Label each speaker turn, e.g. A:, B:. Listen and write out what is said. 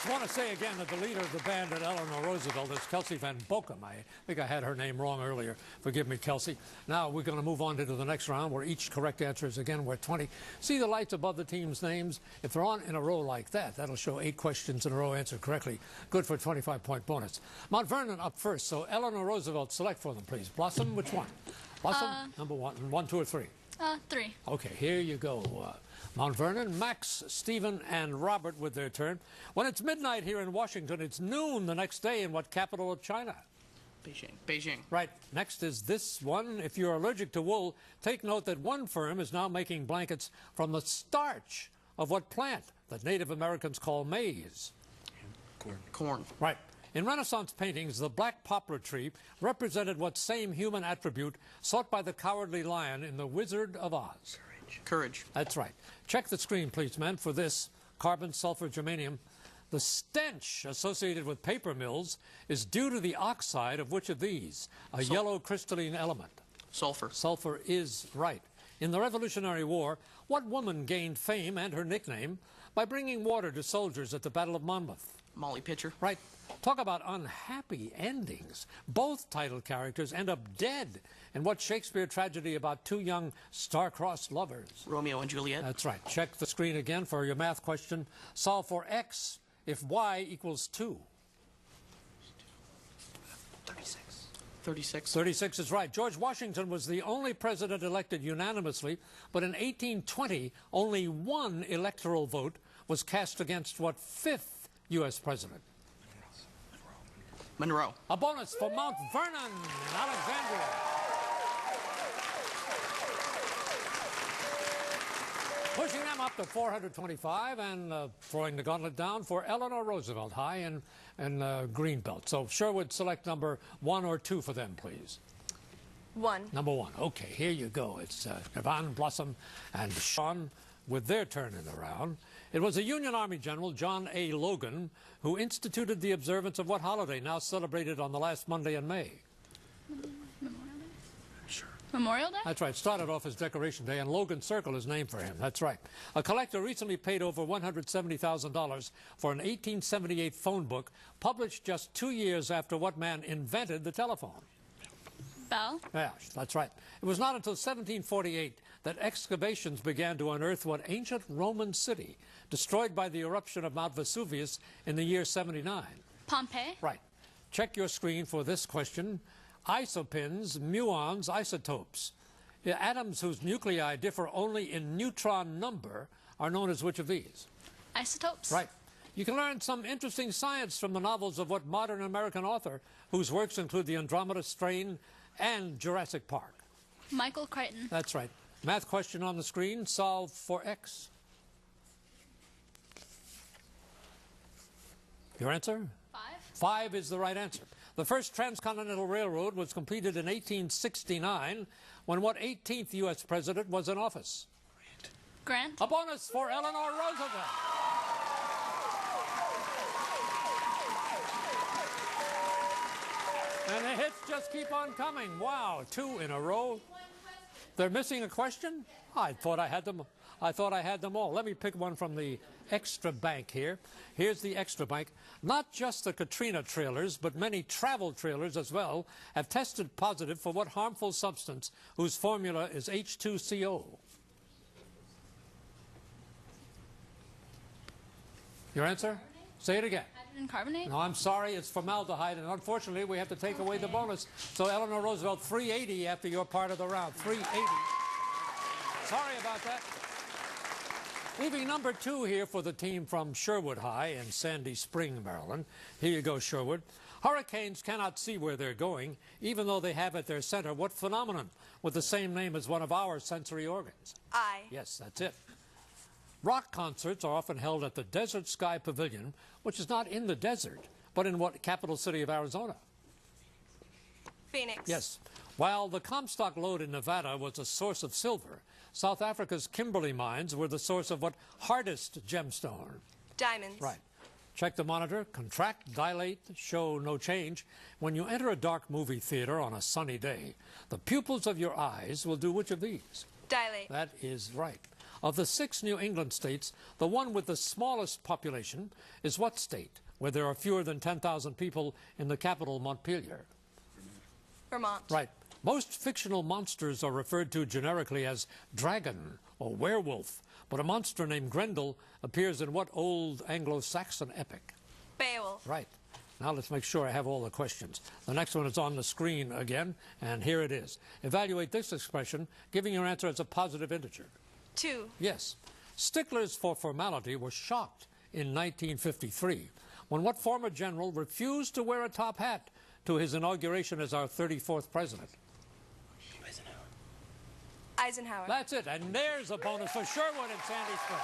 A: just want to say again that the leader of the band at Eleanor Roosevelt is Kelsey Van Bokum. I think I had her name wrong earlier. Forgive me, Kelsey. Now we're going to move on to the next round where each correct answer is again worth 20. See the lights above the team's names? If they're on in a row like that, that'll show 8 questions in a row answered correctly. Good for a 25-point bonus. Mount Vernon up first, so Eleanor Roosevelt, select for them, please. Blossom, which one? Blossom, number 1. 1, 2, or 3?
B: 3.
A: Okay, here you go. Mount Vernon, Max, Stephen, and Robert with their turn. When it's midnight here in Washington, it's noon the next day in what capital of China?
C: Beijing. Beijing.
A: Right. Next is this one. If you're allergic to wool, take note that one firm is now making blankets from the starch of what plant that Native Americans call maize?
C: Corn. Corn.
A: Right. In Renaissance paintings, the black poplar tree represented what same human attribute sought by the cowardly lion in The Wizard of Oz?
C: Courage.
A: That's right. Check the screen, please, man, for this. Carbon, sulfur, germanium. The stench associated with paper mills is due to the oxide of which of these? A yellow crystalline element.
C: Sulfur.
A: Sulfur is right. In the Revolutionary War, what woman gained fame and her nickname by bringing water to soldiers at the Battle of Monmouth?
C: Molly Pitcher.
A: Right. Talk about unhappy endings. Both title characters end up dead in what Shakespeare tragedy about 2 young star-crossed lovers?
C: Romeo and Juliet.
A: That's right. Check the screen again for your math question. Solve for x if y equals 2.
C: 36. 36.
A: 36 is right. George Washington was the only president elected unanimously, but in 1820, only 1 electoral vote was cast against what 5th U.S. president?
C: Monroe.
A: A bonus for Mount Vernon in Alexandria. Pushing them up to 425 and throwing the gauntlet down for Eleanor Roosevelt High in Greenbelt. So Sherwood, select number 1 or 2 for them, please.
B: 1.
A: Number 1. Okay, here you go. It's Yvonne, Blossom, and Sean with their turn in the round. It was a Union Army General, John A. Logan, who instituted the observance of what holiday now celebrated on the last Monday in May?
B: Memorial Day?
C: Sure.
B: Memorial Day?
A: That's right. Started off as Decoration Day, and Logan Circle is named for him. That's right. A collector recently paid over $170,000 for an 1878 phone book published just 2 years after what man invented the telephone?
B: Bell?
A: Yeah, that's right. It was not until 1748 that excavations began to unearth what ancient Roman city destroyed by the eruption of Mount Vesuvius in the year 79.
B: Pompeii?
A: Right. Check your screen for this question. Isopins, muons, isotopes. The atoms whose nuclei differ only in neutron number are known as which of these?
B: Isotopes?
A: Right. You can learn some interesting science from the novels of what modern American author, whose works include The Andromeda Strain and Jurassic Park?
B: Michael Crichton.
A: That's right. Math question on the screen. Solve for x. Your answer?
B: 5.
A: 5 is the right answer. The first transcontinental railroad was completed in 1869 when what 18th U.S. president was in office?
B: Grant.
A: A bonus for Eleanor Roosevelt. And the hits just keep on coming. Wow, 2 in a row. They're missing a question? I thought I had them. I thought I had them all. Let me pick one from the extra bank here. Here's the extra bank. Not just the Katrina trailers, but many travel trailers as well have tested positive for what harmful substance whose formula is H2CO? Your answer? Say it again.
B: Hydrogen carbonate?
A: No, I'm sorry, it's formaldehyde, and unfortunately we have to take away the bonus. So Eleanor Roosevelt, 380 after your part of the round. 380. Sorry about that. Leaving number 2 here for the team from Sherwood High in Sandy Spring, Maryland. Here you go, Sherwood. Hurricanes cannot see where they're going, even though they have at their center what phenomenon with the same name as one of our sensory organs?
B: Eye.
A: Yes, that's it. Rock concerts are often held at the Desert Sky Pavilion, which is not in the desert, but in what capital city of Arizona?
B: Phoenix.
A: Yes. While the Comstock lode in Nevada was a source of silver, South Africa's Kimberley mines were the source of what hardest gemstone?
B: Diamonds.
A: Right. Check the monitor. Contract, dilate, show no change. When you enter a dark movie theater on a sunny day, the pupils of your eyes will do which of these?
B: Dilate.
A: That is right. Of the 6 New England states, the one with the smallest population is what state, where there are fewer than 10,000 people in the capital, Montpelier?
B: Vermont.
A: Right. Most fictional monsters are referred to generically as dragon or werewolf, but a monster named Grendel appears in what old Anglo-Saxon epic?
B: Beowulf.
A: Right. Now let's make sure I have all the questions. The next one is on the screen again, and here it is. Evaluate this expression, giving your answer as a positive integer.
B: 2.
A: Yes. Sticklers for formality were shocked in 1953 when what former general refused to wear a top hat to his inauguration as our 34th president?
B: Eisenhower.
A: That's it. And there's a bonus for Sherwood and Sandy Spring.